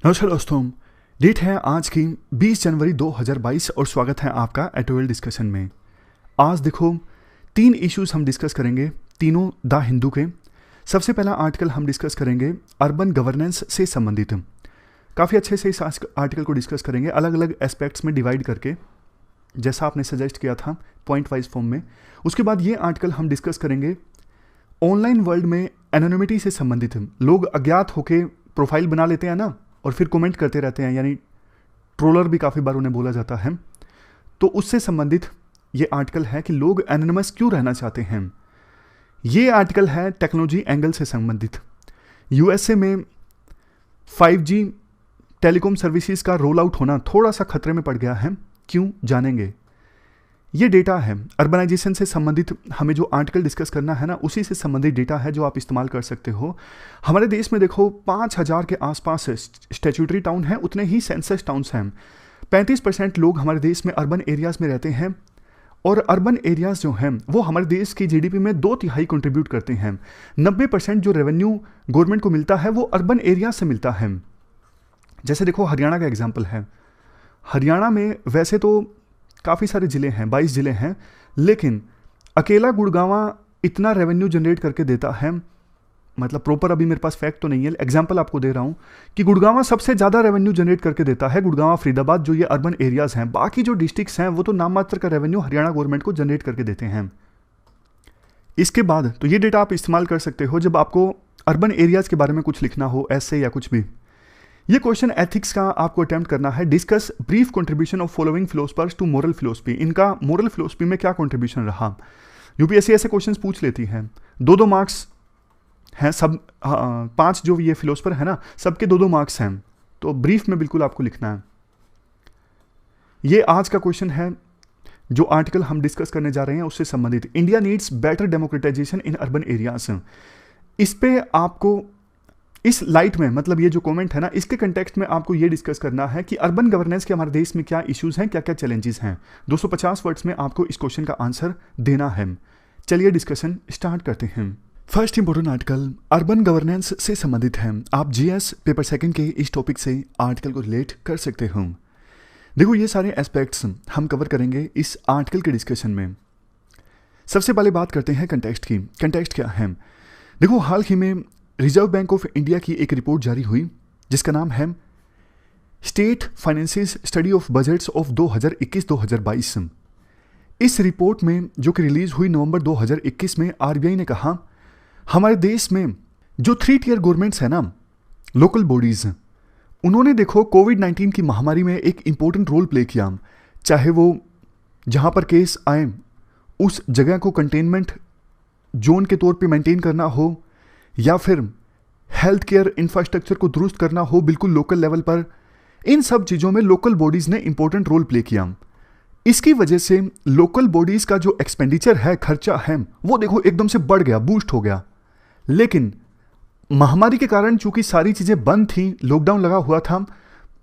नमस्कार दोस्तों, डेट है आज की 20 जनवरी 2022 और स्वागत है आपका एटोवेल डिस्कशन में। आज देखो 3 इश्यूज हम डिस्कस करेंगे, तीनों द हिंदू के। सबसे पहला आर्टिकल हम डिस्कस करेंगे अर्बन गवर्नेंस से संबंधित। काफ़ी अच्छे से इस आर्टिकल को डिस्कस करेंगे अलग अलग एस्पेक्ट्स में डिवाइड करके, जैसा आपने सजेस्ट किया था पॉइंट वाइज फॉर्म में। उसके बाद ये आर्टिकल हम डिस्कस करेंगे ऑनलाइन वर्ल्ड में एनोनिमिटी से संबंधित। लोग अज्ञात होके प्रोफाइल बना लेते हैं ना, और फिर कमेंट करते रहते हैं, यानी ट्रोलर भी काफ़ी बार उन्हें बोला जाता है। तो उससे संबंधित ये आर्टिकल है कि लोग एनोनिमस क्यों रहना चाहते हैं। ये आर्टिकल है टेक्नोलॉजी एंगल से संबंधित। यूएसए में 5G टेलीकॉम सर्विसेज का रोल आउट होना थोड़ा सा खतरे में पड़ गया है, क्यों जानेंगे। ये डेटा है अर्बनाइजेशन से संबंधित। हमें जो आर्टिकल डिस्कस करना है ना, उसी से संबंधित डेटा है जो आप इस्तेमाल कर सकते हो। हमारे देश में देखो 5000 के आसपास स्टैट्यूटरी टाउन है, उतने ही सेंसस टाउन्स हैं। 35% लोग हमारे देश में अर्बन एरियाज़ में रहते हैं, और अर्बन एरियाज़ जो हैं वो हमारे देश की जीडीपी में 2/3 कंट्रीब्यूट करते हैं। 90% जो रेवेन्यू गवर्नमेंट को मिलता है वो अर्बन एरिया से मिलता है। जैसे देखो हरियाणा का एग्जाम्पल है। हरियाणा में वैसे तो काफ़ी सारे ज़िले हैं, 22 ज़िले हैं, लेकिन अकेला गुड़गांवा इतना रेवेन्यू जनरेट करके देता है। मतलब प्रॉपर अभी मेरे पास फैक्ट तो नहीं है, एग्जांपल आपको दे रहा हूँ कि गुड़गांवा सबसे ज़्यादा रेवेन्यू जनरेट करके देता है। गुड़गांवा, फरीदाबाद जो ये अर्बन एरियाज़ हैं। बाकी जो डिस्ट्रिक्ट्स हैं वो तो नाम मात्र का रेवेन्यू हरियाणा गवर्नमेंट को जनरेट करके देते हैं। इसके बाद तो ये डेटा आप इस्तेमाल कर सकते हो जब आपको अर्बन एरियाज़ के बारे में कुछ लिखना हो, ऐसे या कुछ भी। ये क्वेश्चन एथिक्स का आपको अटेम्प्ट करना है। Discuss brief contribution of following philosophers to moral philosophy. इनका मोरल फिलोसफी में क्या कंट्रीब्यूशन रहा। यूपीएससी ऐसे क्वेश्चंस पूछ लेती है। 2-2 मार्क्स हैं सब। 5 जो ये फिलोसफर है ना, सबके 2-2 मार्क्स हैं। तो ब्रीफ में बिल्कुल आपको लिखना है। ये आज का क्वेश्चन है जो आर्टिकल हम डिस्कस करने जा रहे हैं उससे संबंधित। India needs better democratisation in urban areas. इस पे आपको इस लाइट में, मतलब ये जो कमेंट है ना, इसके कंटेक्स्ट में आपको ये डिस्कस करना है कि अर्बन गवर्नेंस के हमारे देश में क्या इश्यूज हैं, क्या क्या चैलेंजेस हैं। 250 वर्ड्स में आपको इस क्वेश्चन का आंसर देना है। चलिए डिस्कशन स्टार्ट करते हैं। First important article urban governance से संबंधित है। आप जीएस पेपर सेकंड के इस टॉपिक से आर्टिकल को रिलेट कर सकते हो। देखो ये सारे एस्पेक्ट्स हम कवर करेंगे इस आर्टिकल के डिस्कशन में। सबसे पहले बात करते हैं कंटेक्स्ट की। कंटेक्स्ट क्या है? देखो हाल ही में रिजर्व बैंक ऑफ इंडिया की एक रिपोर्ट जारी हुई जिसका नाम है state finances study of budgets of 2021-2022। इस रिपोर्ट में जो कि रिलीज हुई नवंबर 2021 में, आरबीआई ने कहा हमारे देश में जो 3 टियर गवर्नमेंट्स है ना, लोकल बॉडीज, उन्होंने देखो कोविड-19 की महामारी में एक इंपॉर्टेंट रोल प्ले किया। चाहे वो जहां पर केस आए उस जगह को कंटेनमेंट जोन के तौर पे मेंटेन करना हो, या फिर हेल्थ केयर इंफ्रास्ट्रक्चर को दुरुस्त करना हो बिल्कुल लोकल लेवल पर, इन सब चीज़ों में लोकल बॉडीज़ ने इंपॉर्टेंट रोल प्ले किया। इसकी वजह से लोकल बॉडीज़ का जो एक्सपेंडिचर है, खर्चा है, वो देखो एकदम से बढ़ गया, बूस्ट हो गया। लेकिन महामारी के कारण चूंकि सारी चीज़ें बंद थी, लॉकडाउन लगा हुआ था,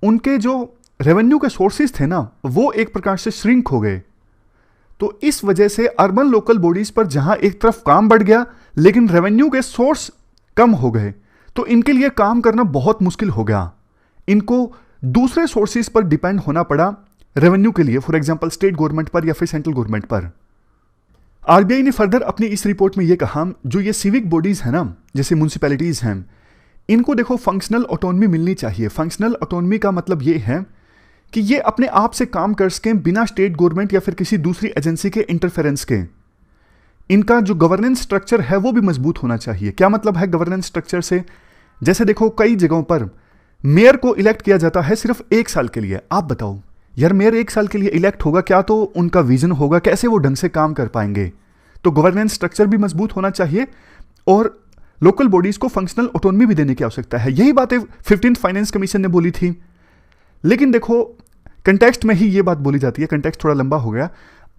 उनके जो रेवेन्यू के सोर्सेज थे ना, वो एक प्रकार से श्रिंक हो गए। तो इस वजह से अर्बन लोकल बॉडीज़ पर जहां एक तरफ काम बढ़ गया लेकिन रेवेन्यू के सोर्स कम हो गए, तो इनके लिए काम करना बहुत मुश्किल हो गया। इनको दूसरे सोर्सेज पर डिपेंड होना पड़ा रेवेन्यू के लिए, फॉर एग्जांपल स्टेट गवर्नमेंट पर या फिर सेंट्रल गवर्नमेंट पर। आरबीआई ने फर्दर अपनी इस रिपोर्ट में यह कहा जो ये सिविक बॉडीज है ना, जैसे म्यूनिसिपैलिटीज हैं, इनको देखो फंक्शनल ऑटोनॉमी मिलनी चाहिए। फंक्शनल ऑटोनॉमी का मतलब ये है कि ये अपने आप से काम कर सकें बिना स्टेट गवर्नमेंट या फिर किसी दूसरी एजेंसी के इंटरफेरेंस के। इनका जो गवर्नेंस स्ट्रक्चर है वो भी मजबूत होना चाहिए। क्या मतलब है गवर्नेंस स्ट्रक्चर से? जैसे देखो कई जगहों पर मेयर को इलेक्ट किया जाता है सिर्फ 1 साल के लिए। आप बताओ यार, मेयर 1 साल के लिए इलेक्ट होगा, क्या तो उनका विजन होगा, कैसे वो ढंग से काम कर पाएंगे? तो गवर्नेंस स्ट्रक्चर भी मजबूत होना चाहिए और लोकल बॉडीज को फंक्शनल ऑटोनॉमी भी देने की आवश्यकता है। यही बातें 15th फाइनेंस कमीशन ने बोली थी। लेकिन देखो कंटेक्स्ट में ही ये बात बोली जाती है, कंटेक्स्ट थोड़ा लंबा हो गया।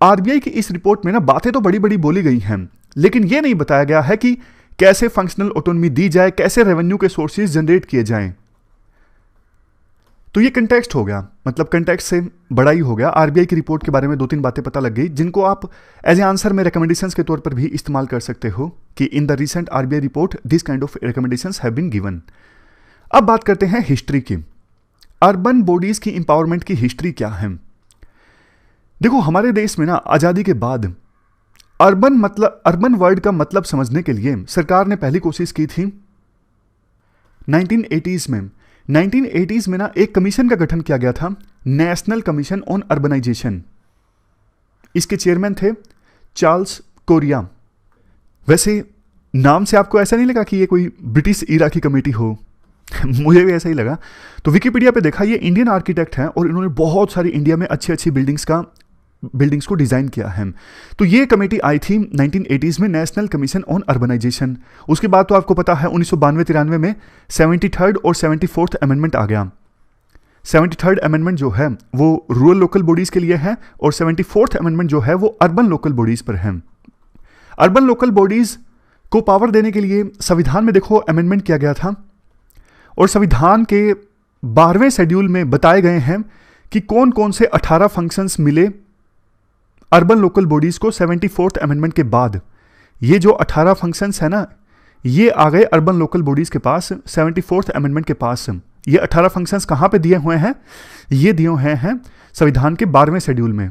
आरबीआई की इस रिपोर्ट में ना बातें तो बड़ी बड़ी बोली गई हैं, लेकिन यह नहीं बताया गया है कि कैसे फंक्शनल ऑटोनॉमी दी जाए, कैसे रेवेन्यू के सोर्सेज जनरेट किए जाएं। तो ये कंटेक्स्ट हो गया, मतलब कंटेक्स्ट से बड़ा ही हो गया। आरबीआई की रिपोर्ट के बारे में 2-3 बातें पता लग गई जिनको आप एज ए आंसर में रिकमेंडेशंस के तौर पर भी इस्तेमाल कर सकते हो कि in the recent RBI report this kind of recommendations have been given. अब बात करते हैं हिस्ट्री की। अर्बन बॉडीज की इंपावरमेंट की हिस्ट्री क्या है। देखो हमारे देश में ना आज़ादी के बाद अर्बन वर्ड का मतलब समझने के लिए सरकार ने पहली कोशिश की थी 1980s में। 1980s में ना एक कमीशन का गठन किया गया था, नेशनल कमीशन ऑन अर्बनाइजेशन। इसके चेयरमैन थे चार्ल्स कोरिया। वैसे नाम से आपको ऐसा नहीं लगा कि ये कोई ब्रिटिश ईरा की कमेटी हो? मुझे भी ऐसा ही लगा। तो विकिपीडिया पे देखा, ये इंडियन आर्किटेक्ट हैं और इन्होंने बहुत सारी इंडिया में अच्छी अच्छी बिल्डिंग्स को डिज़ाइन किया है। तो ये कमेटी आई थी 1980s में, नेशनल कमीशन ऑन अर्बनाइजेशन। उसके बाद तो आपको पता है 1992-93 में 73rd और 74th अमेंडमेंट आ गया। 73rd अमेंडमेंट जो है वो रूरल लोकल बॉडीज़ के लिए है और 74th अमेंडमेंट जो है वो अर्बन लोकल बॉडीज़ पर है। अर्बन लोकल बॉडीज़ को पावर देने के लिए संविधान में देखो अमेंडमेंट किया गया था और संविधान के 12वें शेड्यूल में बताए गए हैं कि कौन कौन से 18 फंक्शंस मिले अर्बन लोकल बॉडीज़ को 74th अमेंडमेंट के बाद। ये जो 18 फंक्शंस है ना, ये आ गए अर्बन लोकल बॉडीज़ के पास 74th अमेंडमेंट के पास। ये 18 फंक्शंस कहाँ पे दिए हुए हैं? ये दिए हुए हैं संविधान के 12वें शेड्यूल में।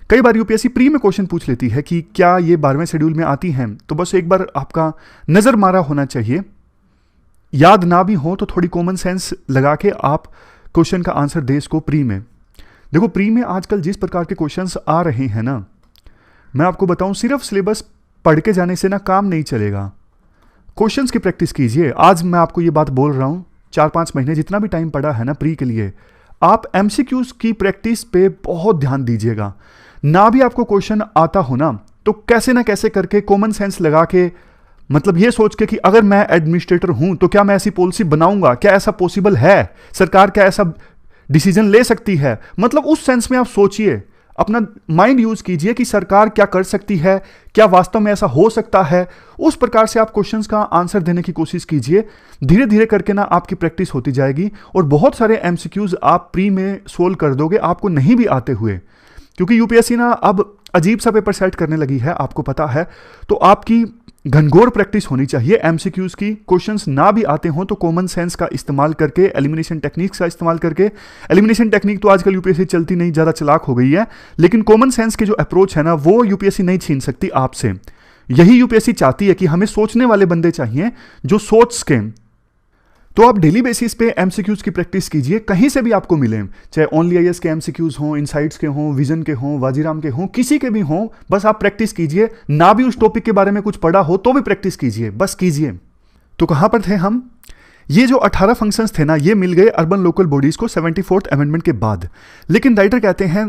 कई बार यूपीएससी प्री में क्वेश्चन पूछ लेती है कि क्या ये 12वें शेड्यूल में आती हैं, तो बस एक बार आपका नज़र मारा होना चाहिए। याद ना भी हो तो थोड़ी कॉमन सेंस लगा के आप क्वेश्चन का आंसर दे इसको प्री में। देखो प्री में आजकल जिस प्रकार के क्वेश्चंस आ रहे हैं ना, मैं आपको बताऊं सिर्फ सिलेबस पढ़ के जाने से ना काम नहीं चलेगा। क्वेश्चंस की प्रैक्टिस कीजिए। आज मैं आपको ये बात बोल रहा हूं, 4-5 महीने जितना भी टाइम पड़ा है ना प्री के लिए, आप एमसीक्यूज की प्रैक्टिस पे बहुत ध्यान दीजिएगा। ना भी आपको क्वेश्चन आता हो ना, तो कैसे ना कैसे करके कॉमन सेंस लगा के, मतलब ये सोच के कि अगर मैं एडमिनिस्ट्रेटर हूं तो क्या मैं ऐसी पॉलिसी बनाऊंगा, क्या ऐसा पॉसिबल है, सरकार क्या ऐसा डिसीजन ले सकती है, मतलब उस सेंस में आप सोचिए, अपना माइंड यूज कीजिए कि सरकार क्या कर सकती है, क्या वास्तव में ऐसा हो सकता है। उस प्रकार से आप क्वेश्चंस का आंसर देने की कोशिश कीजिए। धीरे धीरे करके ना आपकी प्रैक्टिस होती जाएगी और बहुत सारे एमसीक्यूज आप प्री में सोल्व कर दोगे, आपको नहीं भी आते हुए। क्योंकि यूपीएससी ना अब अजीब सा पेपर सेट करने लगी है, आपको पता है। तो आपकी घनघोर प्रैक्टिस होनी चाहिए एमसीक्यूज की। क्वेश्चंस ना भी आते हों तो कॉमन सेंस का इस्तेमाल करके, एलिमिनेशन टेक्निक्स का इस्तेमाल करके। एलिमिनेशन टेक्निक तो आजकल यूपीएससी चलती नहीं, ज़्यादा चालाक हो गई है, लेकिन कॉमन सेंस की जो अप्रोच है ना, वो यूपीएससी नहीं छीन सकती आपसे। यही यूपीएससी चाहती है कि हमें सोचने वाले बंदे चाहिए जो सोच सकें। तो आप डेली बेसिस पे एमसीक्यूज की प्रैक्टिस कीजिए, कहीं से भी आपको मिले, चाहे ओनली आईएएस के एमसीक्यूज हों, इनसाइट्स के हों, विजन के हों, वाजीराम के हों, किसी के भी हों, बस आप प्रैक्टिस कीजिए। ना भी उस टॉपिक के बारे में कुछ पढ़ा हो तो भी प्रैक्टिस कीजिए, बस कीजिए। तो कहां पर थे हम? ये जो 18 फंक्शंस थे ना, ये मिल गए अर्बन लोकल बॉडीज को 74th अमेंडमेंट के बाद। लेकिन राइटर कहते हैं,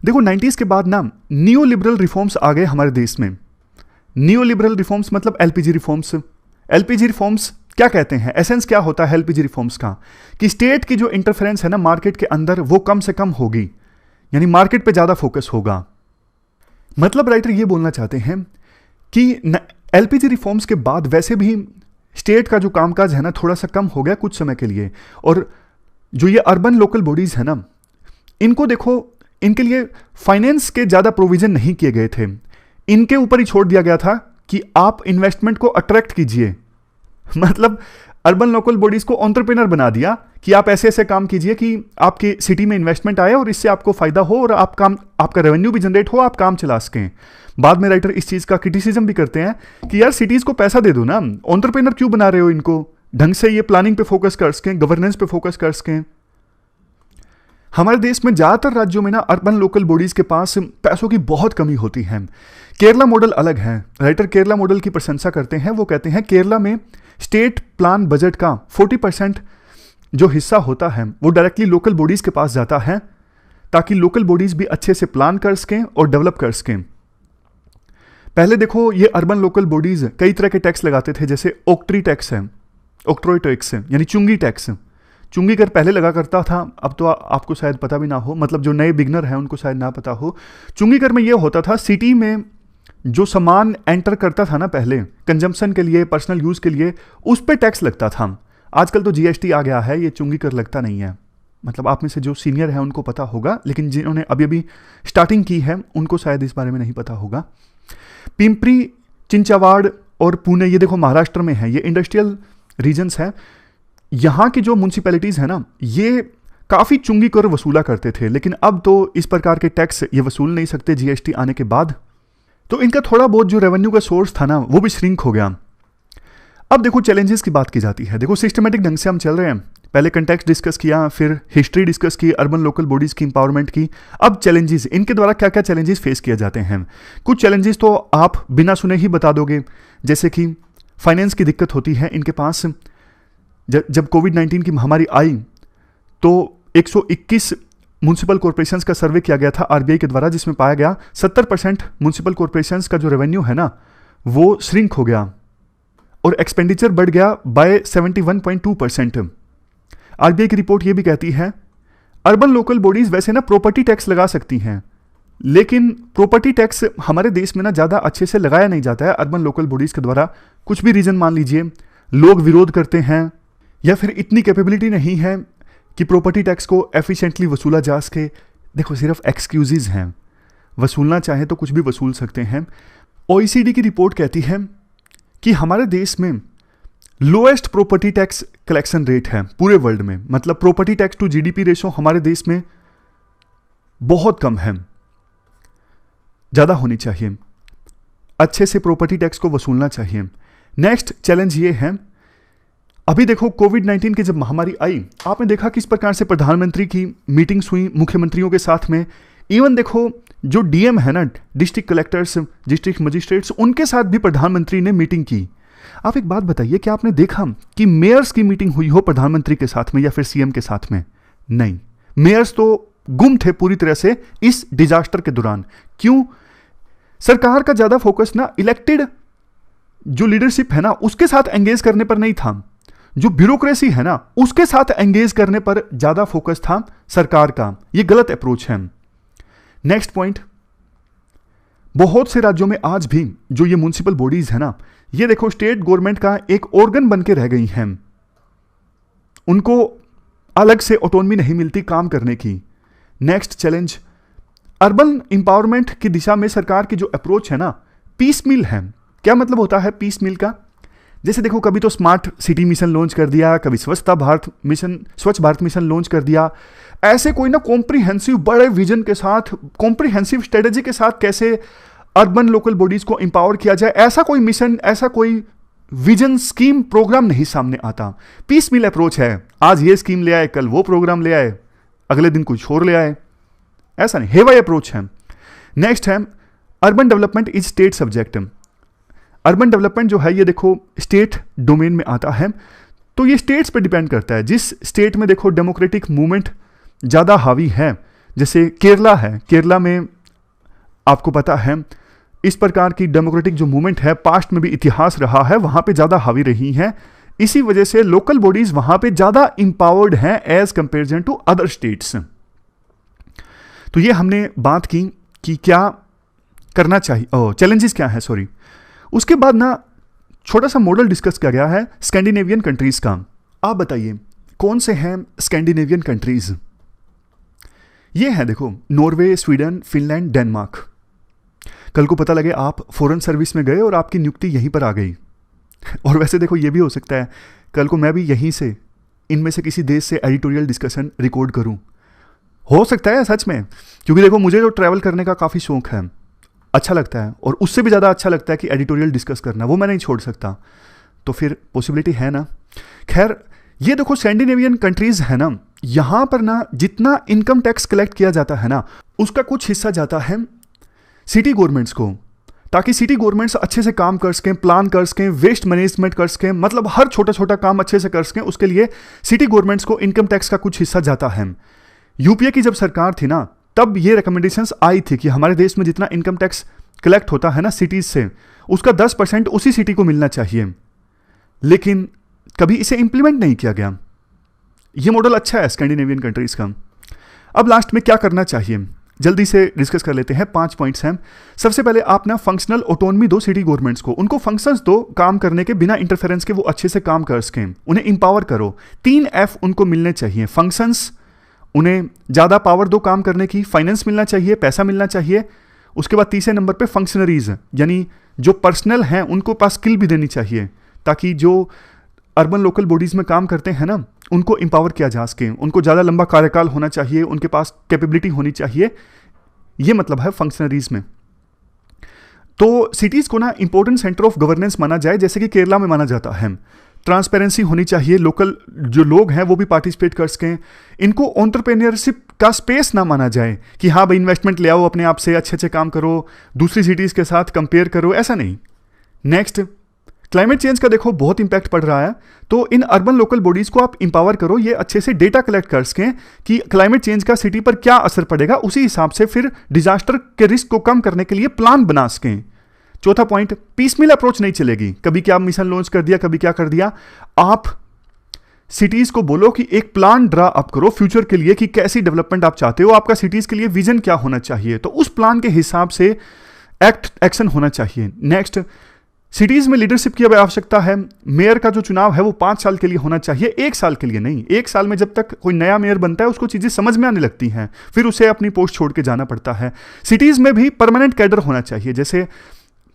देखो 90s के बाद ना न्यू लिबरल रिफॉर्म्स आ गए हमारे देश में। न्यू लिबरल रिफॉर्म्स मतलब एलपीजी रिफॉर्म्स। एलपीजी रिफॉर्म्स क्या कहते हैं, एसेंस क्या होता है एलपीजी रिफॉर्म्स का, कि स्टेट की जो इंटरफेरेंस है ना मार्केट के अंदर, वो कम से कम होगी, यानी मार्केट पे ज्यादा फोकस होगा। मतलब राइटर ये बोलना चाहते हैं कि एलपीजी रिफॉर्म्स के बाद वैसे भी स्टेट का जो कामकाज है ना थोड़ा सा कम हो गया कुछ समय के लिए। और जो ये अर्बन लोकल बॉडीज है ना, इनको देखो, इनके लिए फाइनेंस के ज्यादा प्रोविजन नहीं किए गए थे, इनके ऊपर ही छोड़ दिया गया था कि आप इन्वेस्टमेंट को अट्रैक्ट कीजिए। मतलब अर्बन लोकल बॉडीज को एंटरप्रेन्योर बना दिया कि आप ऐसे ऐसे काम कीजिए कि आपके सिटी में इन्वेस्टमेंट आए और इससे आपको फायदा हो और आपका रेवेन्यू भी जनरेट हो, आप काम चला सकें। बाद में राइटर इस चीज का क्रिटिसिज्म भी करते हैं कि यार सिटीज को पैसा दे दो ना, एंटरप्रेन्योर क्यों बना रहे हो इनको, ढंग से ये प्लानिंग पे फोकस कर सकें, गवर्नेंस पे फोकस कर सकें। हमारे देश में ज्यादातर राज्यों में ना अर्बन लोकल बॉडीज के पास पैसों की बहुत कमी होती है। केरला मॉडल अलग है। राइटर केरला मॉडल की प्रशंसा करते हैं। वो कहते हैं केरला में स्टेट प्लान बजट का 40% जो हिस्सा होता है वो डायरेक्टली लोकल बॉडीज के पास जाता है, ताकि लोकल बॉडीज भी अच्छे से प्लान कर सकें और डेवलप कर सकें। पहले देखो ये अर्बन लोकल बॉडीज कई तरह के टैक्स लगाते थे, जैसे ऑक्ट्री टैक्स है, ऑक्ट्रॉय टैक्स है, यानी चुंगी टैक्स। चुंगी कर पहले लगा करता था, अब तो आपको शायद पता भी ना हो, मतलब जो नए बिगनर हैं उनको शायद ना पता हो। चुंगी कर में ये होता था, सिटी में जो सामान एंटर करता था ना पहले कंजम्पशन के लिए, पर्सनल यूज के लिए, उस पर टैक्स लगता था। आजकल तो जीएसटी आ गया है, ये चुंगी कर लगता नहीं है। मतलब आप में से जो सीनियर है उनको पता होगा, लेकिन जिन्होंने अभी अभी स्टार्टिंग की है उनको शायद इस बारे में नहीं पता होगा। पिंपरी, चिंचावाड़ और पुणे, ये देखो महाराष्ट्र में है, ये इंडस्ट्रियल रीजन्स है। यहाँ की जो म्यूनसिपैलिटीज़ है ना, ये काफ़ी चुंगी कर वसूला करते थे, लेकिन अब तो इस प्रकार के टैक्स ये वसूल नहीं सकते जीएसटी आने के बाद। तो इनका थोड़ा बहुत जो रेवेन्यू का सोर्स था ना, वो भी श्रिंक हो गया। अब देखो चैलेंजेस की बात की जाती है। देखो सिस्टमेटिक ढंग से हम चल रहे हैं, पहले कंटेक्स्ट डिस्कस किया, फिर हिस्ट्री डिस्कस की, अर्बन लोकल बॉडीज की इंपावरमेंट की। अब चैलेंजेस, इनके द्वारा क्या क्या चैलेंजेस फेस किए जाते हैं। कुछ चैलेंजेस तो आप बिना सुने ही बता दोगे, जैसे कि फाइनेंस की दिक्कत होती है इनके पास। जब कोविड-19 की महामारी आई तो 121 म्यूनसिपल कॉरपोरेशंस का सर्वे किया गया था आरबीआई के द्वारा, जिसमें पाया गया 70% म्यूनसिपल कॉरपोरेशंस का जो रेवेन्यू है ना, वो श्रिंक हो गया और एक्सपेंडिचर बढ़ गया बाय 71.2%। आरबीआई की रिपोर्ट ये भी कहती है अर्बन लोकल बॉडीज वैसे ना प्रॉपर्टी टैक्स लगा सकती हैं, लेकिन प्रॉपर्टी टैक्स हमारे देश में ना ज़्यादा अच्छे से लगाया नहीं जाता है अर्बन लोकल बॉडीज के द्वारा। कुछ भी रीज़न मान लीजिए, लोग विरोध करते हैं या फिर इतनी कैपेबिलिटी नहीं है कि प्रॉपर्टी टैक्स को एफिशिएंटली वसूला जा सके। देखो सिर्फ एक्सक्यूजेज हैं, वसूलना चाहे तो कुछ भी वसूल सकते हैं। ओईसीडी की रिपोर्ट कहती है कि हमारे देश में lowest property tax collection rate है पूरे वर्ल्ड में, मतलब property tax to GDP ratio हमारे देश में बहुत कम है, ज़्यादा होनी चाहिए। अच्छे से प्रॉपर्टी टैक्स को वसूलना चाहिए। नेक्स्ट चैलेंज ये है, अभी देखो कोविड-19 की जब महामारी आई, आपने देखा किस प्रकार से प्रधानमंत्री की मीटिंग्स हुई मुख्यमंत्रियों के साथ में। इवन देखो जो डीएम है ना, डिस्ट्रिक्ट कलेक्टर्स, डिस्ट्रिक्ट मजिस्ट्रेट्स, उनके साथ भी प्रधानमंत्री ने मीटिंग की। आप एक बात बताइए, क्या आपने देखा कि मेयर्स की मीटिंग हुई हो प्रधानमंत्री के साथ में या फिर सीएम के साथ में? नहीं, मेयर्स तो गुम थे पूरी तरह से इस डिजास्टर के दौरान। क्यों? सरकार का ज्यादा फोकस ना इलेक्टेड जो लीडरशिप है ना उसके साथ एंगेज करने पर नहीं था, जो ब्यूरोक्रेसी है ना उसके साथ एंगेज करने पर ज्यादा फोकस था सरकार का। यह गलत अप्रोच है। नेक्स्ट पॉइंट, बहुत से राज्यों में आज भी जो ये म्युनिसिपल बॉडीज है ना, ये देखो स्टेट गवर्नमेंट का एक ऑर्गन बन के रह गई हैं। उनको अलग से ऑटोनॉमी नहीं मिलती काम करने की। नेक्स्ट चैलेंज, अर्बन इंपावरमेंट की दिशा में सरकार की जो अप्रोच है ना, पीस मिल है। क्या मतलब होता है पीस मिल का? जैसे देखो कभी तो स्मार्ट सिटी मिशन लॉन्च कर दिया, कभी स्वच्छ भारत मिशन लॉन्च कर दिया। ऐसे कोई ना कॉम्प्रिहेंसिव बड़े विजन के साथ, कॉम्प्रिहेंसिव स्ट्रेटेजी के साथ कैसे अर्बन लोकल बॉडीज को एम्पावर किया जाए, ऐसा कोई मिशन, ऐसा कोई विजन, स्कीम, प्रोग्राम नहीं सामने आता। पीस मिल अप्रोच है। आज ये स्कीम ले आए, कल वो प्रोग्राम ले आए, अगले दिन कुछ और ले आए, ऐसा नहीं, हेवाई अप्रोच है। नेक्स्ट है urban development is state subject. Urban development जो है ये देखो स्टेट डोमेन में आता है, तो ये स्टेट्स पे डिपेंड करता है। जिस स्टेट में देखो डेमोक्रेटिक मूवमेंट ज़्यादा हावी है, जैसे केरला है, केरला में आपको पता है इस प्रकार की डेमोक्रेटिक जो मूवमेंट है पास्ट में भी इतिहास रहा है, वहाँ पे ज़्यादा हावी रही है। इसी वजह से लोकल बॉडीज़ वहाँ पे ज़्यादा इंपावर्ड हैं as comparison to other states. तो ये हमने बात की कि क्या करना चाहिए, चैलेंजेस क्या है, सॉरी। उसके बाद ना छोटा सा मॉडल डिस्कस किया गया है स्कैंडिनेवियन कंट्रीज का। आप बताइए कौन से हैं स्कैंडिनेवियन कंट्रीज? ये है देखो नॉर्वे, स्वीडन, फिनलैंड, डेनमार्क। कल को पता लगे आप फॉरेन सर्विस में गए और आपकी नियुक्ति यहीं पर आ गई। और वैसे देखो ये भी हो सकता है कल को मैं भी यहीं से इनमें से किसी देश से एडिटोरियल डिस्कशन रिकॉर्ड करूं। हो सकता है सच में, क्योंकि देखो मुझे जो ट्रैवल करने का काफ़ी शौक है, अच्छा लगता है, और उससे भी ज़्यादा अच्छा लगता है कि एडिटोरियल डिस्कस करना, वो मैं नहीं छोड़ सकता। तो फिर पॉसिबिलिटी है ना। खैर ये देखो स्कैंडिनेवियन कंट्रीज है ना, यहाँ पर ना जितना इनकम टैक्स कलेक्ट किया जाता है ना उसका कुछ हिस्सा जाता है सिटी गवर्नमेंट्स को, ताकि सिटी गवर्नमेंट्स अच्छे से काम कर सकें, प्लान कर सकें, वेस्ट मैनेजमेंट कर सकें, मतलब हर छोटा छोटा काम अच्छे से कर सकें। उसके लिए सिटी गवर्नमेंट्स को इनकम टैक्स का कुछ हिस्सा जाता है। यूपीए की जब सरकार थी ना तब ये रिकमेंडेशंस आई थी कि हमारे देश में जितना इनकम टैक्स कलेक्ट होता है ना सिटीज से, उसका 10% उसी सिटी को मिलना चाहिए। लेकिन कभी इसे इंप्लीमेंट नहीं किया गया। ये मॉडल अच्छा है स्कैंडिनेवियन कंट्रीज का। अब लास्ट में क्या करना चाहिए जल्दी से डिस्कस कर लेते हैं। 5 पॉइंट्स हैं। सबसे पहले आप ना फंक्शनल ऑटोनॉमी दो सिटी गवर्नमेंट्स को, उनको फंक्शंस दो काम करने के, बिना इंटरफेरेंस के वो अच्छे से काम कर सकें, उन्हें इंपावर करो। 3 F उनको मिलने चाहिए। फंक्शंस, उन्हें ज़्यादा पावर दो काम करने की, फाइनेंस मिलना चाहिए, पैसा मिलना चाहिए। उसके बाद तीसरे नंबर पे फंक्शनरीज, यानी जो पर्सनल हैं उनको पास स्किल भी देनी चाहिए, ताकि जो अर्बन लोकल बॉडीज में काम करते हैं ना, उनको एम्पावर किया जा सके, उनको ज़्यादा लंबा कार्यकाल होना चाहिए, उनके पास कैपेबिलिटी होनी चाहिए, ये मतलब है फंक्शनरीज में। तो सिटीज़ को ना इंपॉर्टेंट सेंटर ऑफ गवर्नेंस माना जाए, जैसे कि केरला में माना जाता है। ट्रांसपेरेंसी होनी चाहिए, लोकल जो लोग हैं वो भी पार्टिसिपेट कर सकें। इनको एंटरप्रेन्योरशिप का स्पेस ना माना जाए कि हाँ भाई इन्वेस्टमेंट ले आओ अपने आप से, अच्छे अच्छे काम करो, दूसरी सिटीज़ के साथ कंपेयर करो, ऐसा नहीं। नेक्स्ट, क्लाइमेट चेंज का देखो बहुत इंपैक्ट पड़ रहा है, तो इन अर्बन लोकल बॉडीज़ को आप इंपावर करो, ये अच्छे से डेटा कलेक्ट कर सकें कि क्लाइमेट चेंज का सिटी पर क्या असर पड़ेगा, उसी हिसाब से फिर डिजास्टर के रिस्क को कम करने के लिए प्लान बना सकें। चौथा पॉइंट, पीसमिल अप्रोच नहीं चलेगी, कभी क्या मिशन लॉन्च कर दिया, कभी क्या कर दिया। आप सिटीज़ को बोलो कि एक प्लान ड्रा अप करो फ्यूचर के लिए कि कैसी डेवलपमेंट आप चाहते हो, आपका सिटीज़ के लिए विजन क्या होना चाहिए, तो उस प्लान के हिसाब से एक्शन होना चाहिए। नेक्स्ट, सिटीज़ में लीडरशिप की अब आवश्यकता है। मेयर का जो चुनाव है वो 5 साल के लिए होना चाहिए, 1 साल के लिए नहीं। 1 साल में जब तक कोई नया मेयर बनता है उसको चीज़ें समझ में आने लगती हैं, फिर उसे अपनी पोस्ट छोड़ के जाना पड़ता है। सिटीज़ में भी परमानेंट कैडर होना चाहिए, जैसे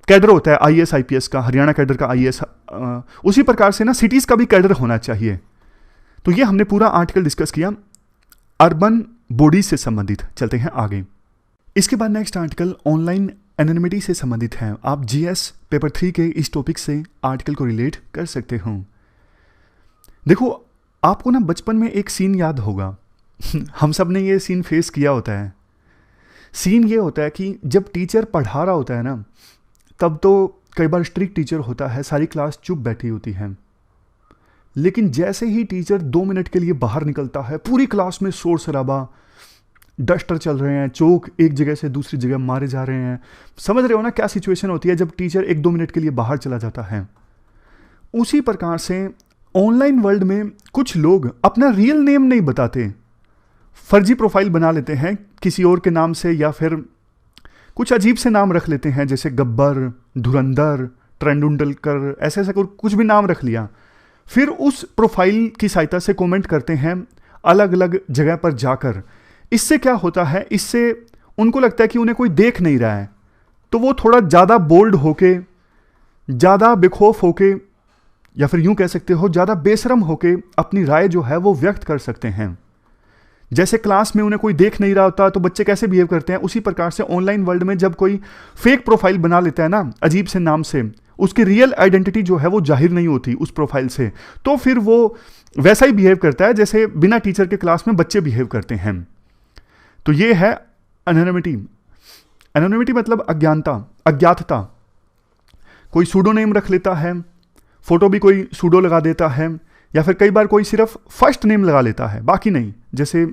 कैडर होता है आईएएस आईपीएस का, हरियाणा कैडर का आईएएस, उसी प्रकार से ना सिटीज़ का भी कैडर होना चाहिए। तो ये हमने पूरा आर्टिकल डिस्कस किया अर्बन बॉडीज से संबंधित। चलते हैं आगे। इसके बाद नेक्स्ट आर्टिकल ऑनलाइन एनोनिमिटी से संबंधित है। आप जीएस पेपर 3 के इस टॉपिक से आर्टिकल को रिलेट कर सकते हो। देखो, आपको ना बचपन में एक सीन याद होगा हम सब ने ये सीन फेस किया होता है। सीन ये होता है कि जब टीचर पढ़ा रहा होता है ना, तब तो कई बार स्ट्रिक्ट टीचर होता है, सारी क्लास चुप बैठी होती है, लेकिन जैसे ही टीचर 2 मिनट के लिए बाहर निकलता है, पूरी क्लास में शोर शराबा, डस्टर चल रहे हैं, चौक एक जगह से दूसरी जगह मारे जा रहे हैं। समझ रहे हो ना क्या सिचुएशन होती है जब टीचर 1-2 मिनट के लिए बाहर चला जाता है। उसी प्रकार से ऑनलाइन वर्ल्ड में कुछ लोग अपना रियल नेम नहीं बताते, फर्जी प्रोफाइल बना लेते हैं किसी और के नाम से, या फिर कुछ अजीब से नाम रख लेते हैं, जैसे गब्बर, धुरंधर, ट्रेंडुंडलकर, ऐसे ऐसे कुछ भी नाम रख लिया। फिर उस प्रोफाइल की सहायता से कमेंट करते हैं अलग अलग जगह पर जाकर। इससे क्या होता है, इससे उनको लगता है कि उन्हें कोई देख नहीं रहा है, तो वो थोड़ा ज़्यादा बोल्ड होके, ज़्यादा बेखौफ होके, या फिर यूं कह सकते हो ज़्यादा बेशरम होके अपनी राय जो है वो व्यक्त कर सकते हैं। जैसे क्लास में उन्हें कोई देख नहीं रहा होता तो बच्चे कैसे बिहेव करते हैं, उसी प्रकार से ऑनलाइन वर्ल्ड में जब कोई फेक प्रोफाइल बना लेता है ना अजीब से नाम से, उसकी रियल आइडेंटिटी जो है वो जाहिर नहीं होती उस प्रोफाइल से, तो फिर वो वैसा ही बिहेव करता है जैसे बिना टीचर के क्लास में बच्चे बिहेव करते हैं। तो ये है एनोनिमिटी। एनोनिमिटी मतलब अज्ञानता, अज्ञातता। कोई सूडो नेम रख लेता है, फोटो भी कोई सूडो लगा देता है, या फिर कई बार कोई सिर्फ फर्स्ट नेम लगा लेता है, बाकी नहीं। जैसे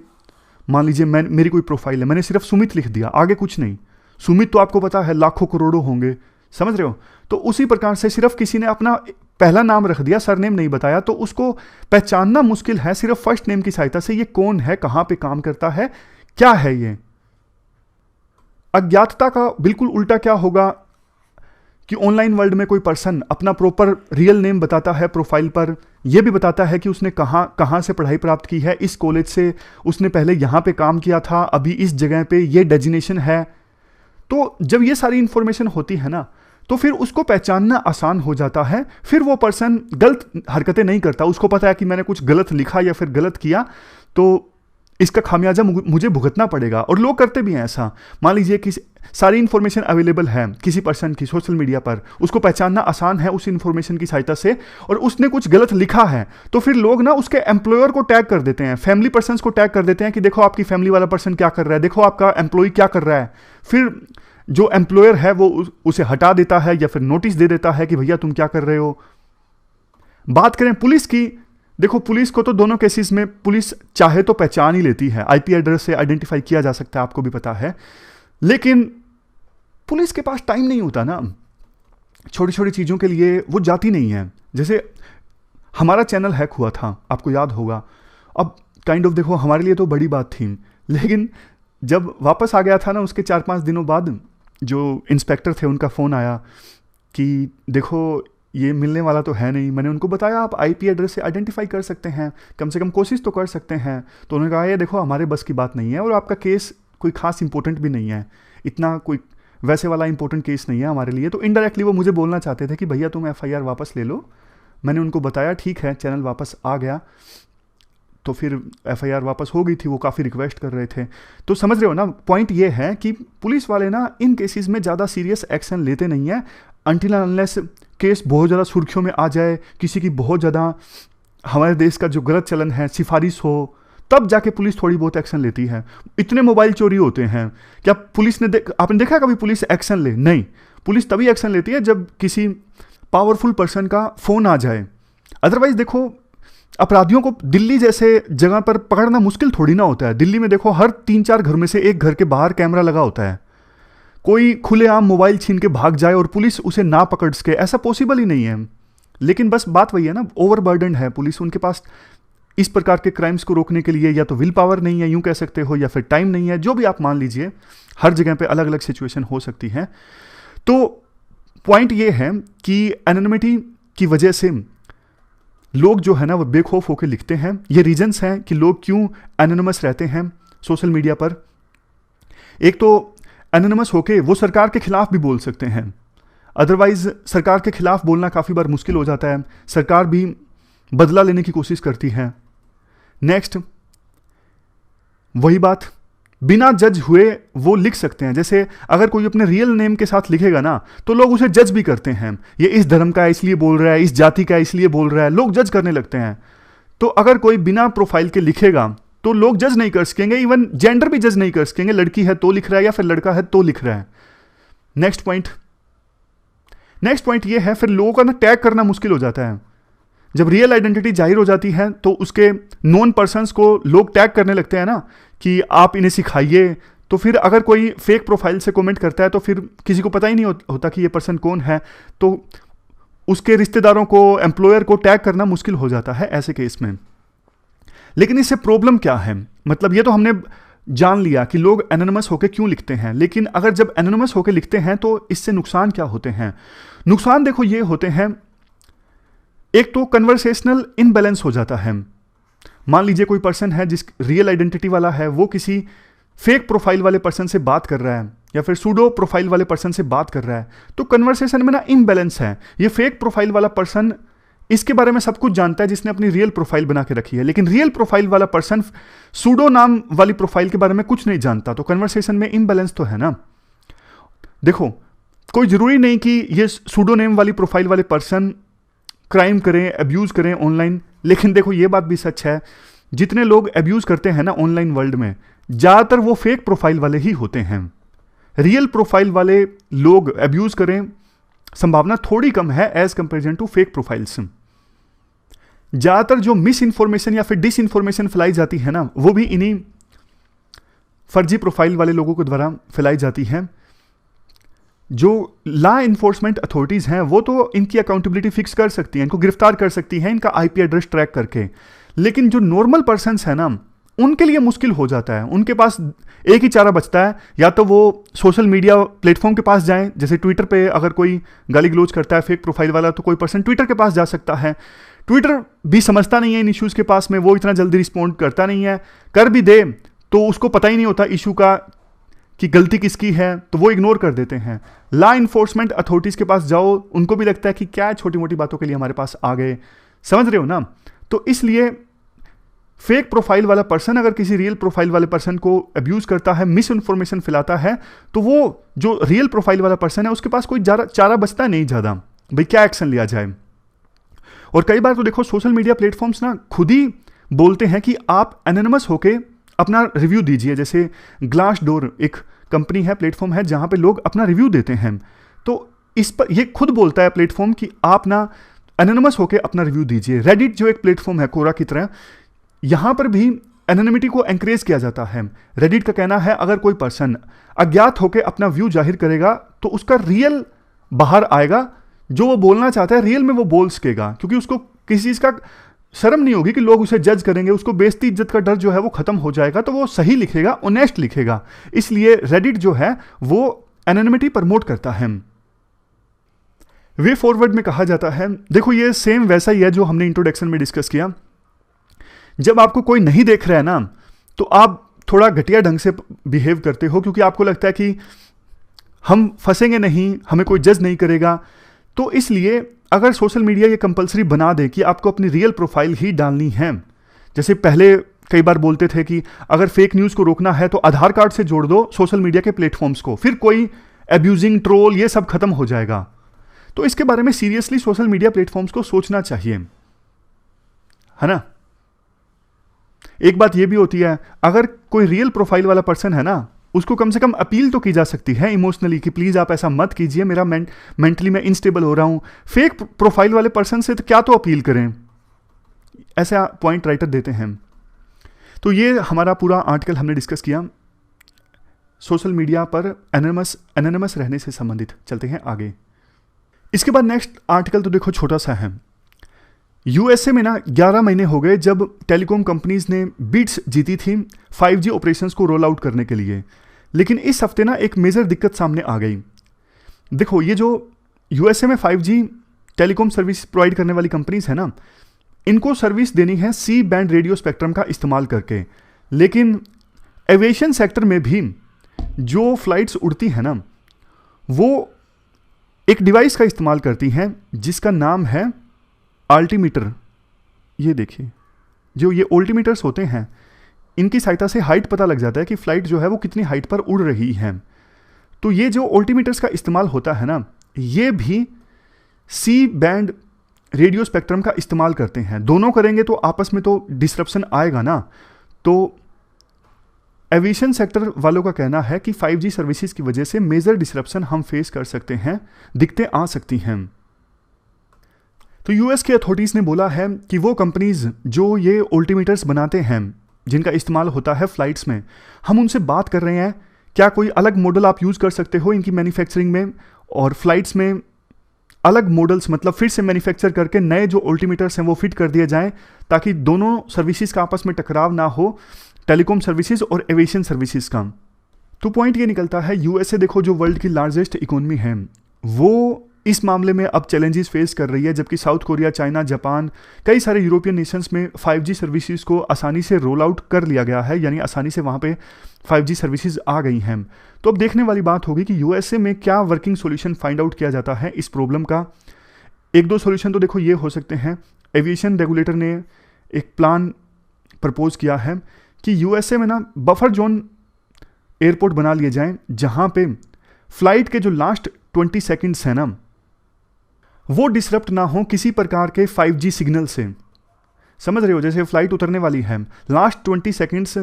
मान लीजिए मेरी कोई प्रोफाइल है, मैंने सिर्फ सुमित लिख दिया, आगे कुछ नहीं। सुमित तो आपको पता है लाखों करोड़ों होंगे, समझ रहे हो। तो उसी प्रकार से सिर्फ किसी ने अपना पहला नाम रख दिया, सरनेम नहीं बताया, तो उसको पहचानना मुश्किल है सिर्फ फर्स्ट नेम की सहायता से। ये कौन है, कहां पे काम करता है, क्या है ये। अज्ञातता का बिल्कुल उल्टा क्या होगा कि ऑनलाइन वर्ल्ड में कोई पर्सन अपना प्रॉपर रियल नेम बताता है प्रोफाइल पर, यह भी बताता है कि उसने कहां से पढ़ाई प्राप्त की है, इस कॉलेज से उसने पहले यहां पे काम किया था, अभी इस जगह पे ये डेजिग्नेशन है। तो जब ये सारी इंफॉर्मेशन होती है ना, तो फिर उसको पहचानना आसान हो जाता है। फिर वो पर्सन गलत हरकतें नहीं करता, उसको पता है कि मैंने कुछ गलत लिखा या फिर गलत किया तो इसका खामियाजा मुझे भुगतना पड़ेगा। और लोग करते भी हैं ऐसा। मान लीजिए कि सारी इन्फॉर्मेशन अवेलेबल है किसी पर्सन की सोशल मीडिया पर, उसको पहचानना आसान है उस इन्फॉर्मेशन की सहायता से, और उसने कुछ गलत लिखा है तो फिर लोग ना उसके एम्प्लॉयर को टैग कर देते हैं, फैमिली पर्सन्स को टैग कर देते हैं कि देखो आपकी फैमिली वाला पर्सन क्या कर रहा है, देखो आपका एम्प्लॉय क्या कर रहा है। फिर जो एम्प्लॉयर है वो उसे हटा देता है या फिर नोटिस दे देता है कि भैया तुम क्या कर रहे हो। बात करें पुलिस की, देखो पुलिस को तो दोनों केसेस में पुलिस चाहे तो पहचान ही लेती है, आईपी एड्रेस से आइडेंटिफाई किया जा सकता है, आपको भी पता है। लेकिन पुलिस के पास टाइम नहीं होता ना, छोटी छोटी चीज़ों के लिए वो जाती नहीं है। जैसे हमारा चैनल हैक हुआ था, आपको याद होगा। अब काइंड ऑफ देखो हमारे लिए तो बड़ी बात थी, लेकिन जब वापस आ गया था ना उसके 4-5 दिनों बाद, जो इंस्पेक्टर थे उनका फ़ोन आया कि देखो ये मिलने वाला तो है नहीं। मैंने उनको बताया आप आईपी एड्रेस से आइडेंटिफाई कर सकते हैं, कम से कम कोशिश तो कर सकते हैं। तो उन्होंने कहा ये देखो हमारे बस की बात नहीं है, और आपका केस कोई खास इंपॉर्टेंट भी नहीं है, इतना कोई वैसे वाला इंपॉर्टेंट केस नहीं है हमारे लिए। तो इनडायरेक्टली वो मुझे बोलना चाहते थे कि भैया तुम एफआईआर वापस ले लो, मैंने उनको बताया ठीक है, चैनल वापस आ गया, तो फिर एफआईआर वापस हो गई थी। वो काफ़ी रिक्वेस्ट कर रहे थे। तो समझ रहे हो ना, पॉइंट ये है कि पुलिस वाले ना इन केसेस में ज़्यादा सीरियस एक्शन लेते नहीं है अनटिल अनलेस केस बहुत ज़्यादा सुर्खियों में आ जाए, किसी की बहुत ज़्यादा हमारे देश का जो गलत चलन है सिफारिश हो, तब जाके पुलिस थोड़ी बहुत एक्शन लेती है। इतने मोबाइल चोरी होते हैं, क्या पुलिस ने आपने देखा कभी पुलिस एक्शन ले? नहीं, पुलिस तभी एक्शन लेती है जब किसी पावरफुल पर्सन का फ़ोन आ जाए। अदरवाइज देखो, अपराधियों को दिल्ली जैसे जगह पर पकड़ना मुश्किल थोड़ी ना होता है। दिल्ली में देखो हर 3-4 घर में से एक घर के बाहर कैमरा लगा होता है। कोई खुलेआम मोबाइल छीन के भाग जाए और पुलिस उसे ना पकड़ सके, ऐसा पॉसिबल ही नहीं है। लेकिन बस बात वही है ना, ओवरबर्डन है पुलिस, उनके पास इस प्रकार के क्राइम्स को रोकने के लिए या तो विल पावर नहीं है यूं कह सकते हो, या फिर टाइम नहीं है, जो भी आप मान लीजिए। हर जगह पे अलग अलग सिचुएशन हो सकती है। तो पॉइंट ये है कि एनोनिमिटी की वजह से लोग जो है ना वो बेखौफ होकर लिखते हैं। ये रीजंस हैं कि लोग क्यों एनोनिमस रहते हैं सोशल मीडिया पर। एक तो एनोनिमस होके वो सरकार के खिलाफ भी बोल सकते हैं, अदरवाइज सरकार के खिलाफ बोलना काफ़ी बार मुश्किल हो जाता है। सरकार भी बदला लेने की कोशिश करती है। नेक्स्ट, वही बात, बिना जज हुए वो लिख सकते हैं। जैसे अगर कोई अपने रियल नेम के साथ लिखेगा ना, तो लोग उसे जज भी करते हैं। ये इस धर्म का है इसलिए बोल रहा है, इस जाति का है इसलिए बोल रहा है, लोग जज करने लगते हैं। तो अगर कोई बिना प्रोफाइल के लिखेगा तो लोग जज नहीं कर सकेंगे, इवन जेंडर भी जज नहीं कर सकेंगे, लड़की है तो लिख रहा है या फिर लड़का है तो लिख रहा है। नेक्स्ट पॉइंट ये है, फिर लोगों का ना टैग करना मुश्किल हो जाता है। जब रियल आइडेंटिटी जाहिर हो जाती है तो उसके नॉन पर्सन्स को लोग टैग करने लगते हैं ना कि आप इन्हें सिखाइए। तो फिर अगर कोई फेक प्रोफाइल से कमेंट करता है तो फिर किसी को पता ही नहीं होता कि ये पर्सन कौन है, तो उसके रिश्तेदारों को, एम्प्लॉयर को टैग करना मुश्किल हो जाता है ऐसे केस में। लेकिन इससे प्रॉब्लम क्या है? मतलब ये तो हमने जान लिया कि लोग एनोनिमस होकर क्यों लिखते हैं, लेकिन अगर जब एनोनिमस होकर लिखते हैं तो इससे नुकसान क्या होते हैं? नुकसान देखो ये होते हैं, एक तो कन्वर्सेशनल इनबैलेंस हो जाता है। मान लीजिए कोई पर्सन है जिस रियल आइडेंटिटी वाला है, वो किसी फेक प्रोफाइल वाले पर्सन से बात कर रहा है या फिर सूडो प्रोफाइल वाले पर्सन से बात कर रहा है, तो कन्वर्सेशन में ना इम्बैलेंस है। ये फेक प्रोफाइल वाला पर्सन इसके बारे में सब कुछ जानता है जिसने अपनी रियल प्रोफाइल बना के रखी है, लेकिन रियल प्रोफाइल वाला पर्सन सूडो नाम वाली प्रोफाइल के बारे में कुछ नहीं जानता। तो कन्वर्सेशन में इम्बैलेंस तो है ना। देखो, कोई जरूरी नहीं कि ये सूडो नेम वाली प्रोफाइल वाले पर्सन क्राइम करें, अब्यूज करें ऑनलाइन। लेकिन देखो ये बात भी सच है, जितने लोग अब्यूज करते हैं ना ऑनलाइन वर्ल्ड में, ज़्यादातर वो फेक प्रोफाइल वाले ही होते हैं। रियल प्रोफाइल वाले लोग अब्यूज करें संभावना थोड़ी कम है as comparison to fake profiles. ज़्यादातर जो मिस इन्फॉर्मेशन या फिर डिस इन्फॉर्मेशन फैलाई जाती है ना, वो भी इन्हीं फर्जी प्रोफाइल वाले लोगों के द्वारा फैलाई जाती है। जो लॉ इन्फोर्समेंट अथॉरिटीज़ हैं वो तो इनकी अकाउंटेबिलिटी फिक्स कर सकती हैं, इनको गिरफ्तार कर सकती हैं इनका आईपी एड्रेस ट्रैक करके, लेकिन जो नॉर्मल पर्सन्स हैं ना, उनके लिए मुश्किल हो जाता है। उनके पास एक ही चारा बचता है, या तो वो सोशल मीडिया प्लेटफॉर्म के पास जाएं। जैसे ट्विटर पे अगर कोई गाली गलौज करता है फेक प्रोफाइल वाला, तो कोई पर्सन ट्विटर के पास जा सकता है। ट्विटर भी समझता नहीं है इन इश्यूज़ के पास में, वो इतना जल्दी रिस्पॉन्ड करता नहीं है, कर भी दे तो उसको पता ही नहीं होता इशू का कि गलती किसकी है, तो वो इग्नोर कर देते हैं। लॉ इन्फोर्समेंट अथॉरिटीज़ के पास जाओ, उनको भी लगता है कि क्या छोटी मोटी बातों के लिए हमारे पास आ गए, समझ रहे हो ना। तो इसलिए फेक प्रोफाइल वाला पर्सन अगर किसी रियल प्रोफाइल वाले पर्सन को अब्यूज करता है, मिस इन्फॉर्मेशन फैलाता है, तो वो जो रियल प्रोफाइल वाला पर्सन है उसके पास कोई चारा बचता नहीं ज़्यादा, भाई क्या एक्शन लिया जाए। और कई बार तो देखो सोशल मीडिया प्लेटफॉर्म्स ना खुद ही बोलते हैं कि आप एनोनिमस होके अपना रिव्यू दीजिए। जैसे ग्लास डोर एक कंपनी है, प्लेटफॉर्म है, जहाँ पे लोग अपना रिव्यू देते हैं। तो इस पर ये खुद बोलता है प्लेटफॉर्म कि आप ना एनोनिमस होके अपना रिव्यू दीजिए। रेडिट जो एक प्लेटफॉर्म है कोरा की तरह, यहाँ पर भी एनोनिमिटी को एनकरेज किया जाता है। रेडिट का कहना है अगर कोई पर्सन अज्ञात होकर अपना व्यू जाहिर करेगा तो उसका रियल बाहर आएगा, जो वो बोलना चाहता है रियल में वो बोल सकेगा, क्योंकि उसको किसी चीज़ का शर्म नहीं होगी कि लोग उसे जज करेंगे, उसको बेइज्जती इज्जत का डर जो है वो खत्म हो जाएगा, तो वो सही लिखेगा, ऑनेस्ट लिखेगा। इसलिए रेडिट जो है वो एनोनिमिटी प्रमोट करता है। वे फॉरवर्ड में कहा जाता है, देखो ये सेम वैसा ही है जो हमने इंट्रोडक्शन में डिस्कस किया। जब आपको कोई नहीं देख रहा है ना, तो आप थोड़ा घटिया ढंग से बिहेव करते हो, क्योंकि आपको लगता है कि हम फंसेंगे नहीं, हमें कोई जज नहीं करेगा। तो इसलिए अगर सोशल मीडिया ये कंपलसरी बना दे कि आपको अपनी रियल प्रोफाइल ही डालनी है, जैसे पहले कई बार बोलते थे कि अगर फेक न्यूज़ को रोकना है तो आधार कार्ड से जोड़ दो सोशल मीडिया के प्लेटफॉर्म्स को, फिर कोई एब्यूजिंग, ट्रोल ये सब खत्म हो जाएगा। तो इसके बारे में सीरियसली सोशल मीडिया प्लेटफॉर्म्स को सोचना चाहिए, है ना। एक बात ये भी होती है, अगर कोई रियल प्रोफाइल वाला पर्सन है ना, उसको कम से कम अपील तो की जा सकती है इमोशनली कि प्लीज़ आप ऐसा मत कीजिए, मेरा मेंटली मैं इनस्टेबल हो रहा हूँ। फेक प्रोफाइल वाले पर्सन से तो क्या तो अपील करें, ऐसा पॉइंट राइटर देते हैं। तो ये हमारा पूरा आर्टिकल हमने डिस्कस किया सोशल मीडिया पर एनोनिमस रहने से संबंधित। चलते हैं आगे। इसके बाद नेक्स्ट आर्टिकल तो देखो छोटा सा है। यूएसए में ना 11 महीने हो गए जब टेलीकॉम कंपनीज ने बिड्स जीती थी 5G ऑपरेशंस को रोल आउट करने के लिए, लेकिन इस हफ्ते ना एक मेजर दिक्कत सामने आ गई। देखो, ये जो यूएसए में 5G टेलीकॉम सर्विस प्रोवाइड करने वाली कंपनीज है ना, इनको सर्विस देनी है सी बैंड रेडियो स्पेक्ट्रम का इस्तेमाल करके, लेकिन एविएशन सेक्टर में भी जो फ्लाइट्स उड़ती है ना, वो एक डिवाइस का इस्तेमाल करती हैं जिसका नाम है अल्टीमीटर। ये देखिए, जो ये अल्टीमीटर्स होते हैं, इनकी सहायता से हाइट पता लग जाता है कि फ्लाइट जो है वो कितनी हाइट पर उड़ रही है। तो ये जो अल्टीमीटर्स का इस्तेमाल होता है ना, ये भी सी बैंड रेडियो स्पेक्ट्रम का इस्तेमाल करते हैं। दोनों करेंगे तो आपस में तो डिस्ट्रप्शन आएगा ना। तो एविएशन सेक्टर वालों का कहना है कि 5G सर्विसेज की वजह से मेजर डिस्ट्रप्शन हम फेस कर सकते हैं, दिक्कतें आ सकती हैं। तो यूएस के अथॉरिटीज़ ने बोला है कि वो कंपनीज जो ये अल्टीमीटर्स बनाते हैं जिनका इस्तेमाल होता है फ्लाइट्स में, हम उनसे बात कर रहे हैं, क्या कोई अलग मॉडल आप यूज़ कर सकते हो इनकी मैन्युफैक्चरिंग में, और फ्लाइट्स में अलग मॉडल्स मतलब फिर से मैन्युफैक्चर करके नए जो अल्टीमीटर्स हैं वो फिट कर दिए जाएं, ताकि दोनों सर्विसेज का आपस में टकराव ना हो, टेलीकॉम सर्विसेज और एविएशन सर्विसेज का। तो पॉइंट ये निकलता है, यूएसए देखो जो वर्ल्ड की लार्जेस्ट इकोनॉमी है, वो इस मामले में अब चैलेंजेस फेस कर रही है, जबकि साउथ कोरिया, चाइना, जापान, कई सारे यूरोपियन नेशंस में 5G सर्विसेज को आसानी से रोल आउट कर लिया गया है, यानी आसानी से वहाँ पे 5G सर्विसेज आ गई हैं। तो अब देखने वाली बात होगी कि यूएसए में क्या वर्किंग सॉल्यूशन फाइंड आउट किया जाता है इस प्रॉब्लम का। एक दो सॉल्यूशन तो देखो ये हो सकते हैं। एविएशन रेगुलेटर ने एक प्लान प्रपोज किया है कि यूएसए में ना बफर जोन एयरपोर्ट बना लिए जाएं, जहाँ पे फ्लाइट के जो लास्ट 20 सेकेंड्स हैं ना, वो डिसरप्ट ना हो किसी प्रकार के 5G सिग्नल से। समझ रहे हो, जैसे फ्लाइट उतरने वाली है, लास्ट 20 सेकेंड्स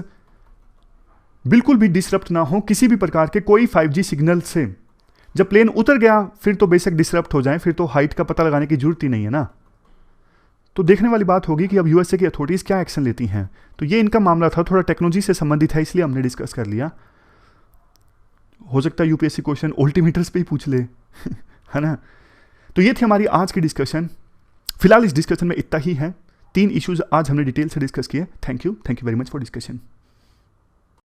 बिल्कुल भी डिसरप्ट ना हो किसी भी प्रकार के कोई 5G सिग्नल से। जब प्लेन उतर गया फिर तो बेशक डिसरप्ट हो जाए, फिर तो हाइट का पता लगाने की जरूरत ही नहीं है ना। तो देखने वाली बात होगी कि अब यूएसए की अथॉरिटीज़ क्या एक्शन लेती हैं। तो ये इनका मामला था, थोड़ा टेक्नोलॉजी से संबंधित है, इसलिए हमने डिस्कस कर लिया। हो सकता है यूपीएससी क्वेश्चन अल्टीमीटर्स पे ही पूछ ले है ना। तो ये थी हमारी आज की डिस्कशन। फिलहाल इस डिस्कशन में इतना ही है। 3 इश्यूज आज हमने डिटेल से डिस्कस किए। Thank you very much for discussion.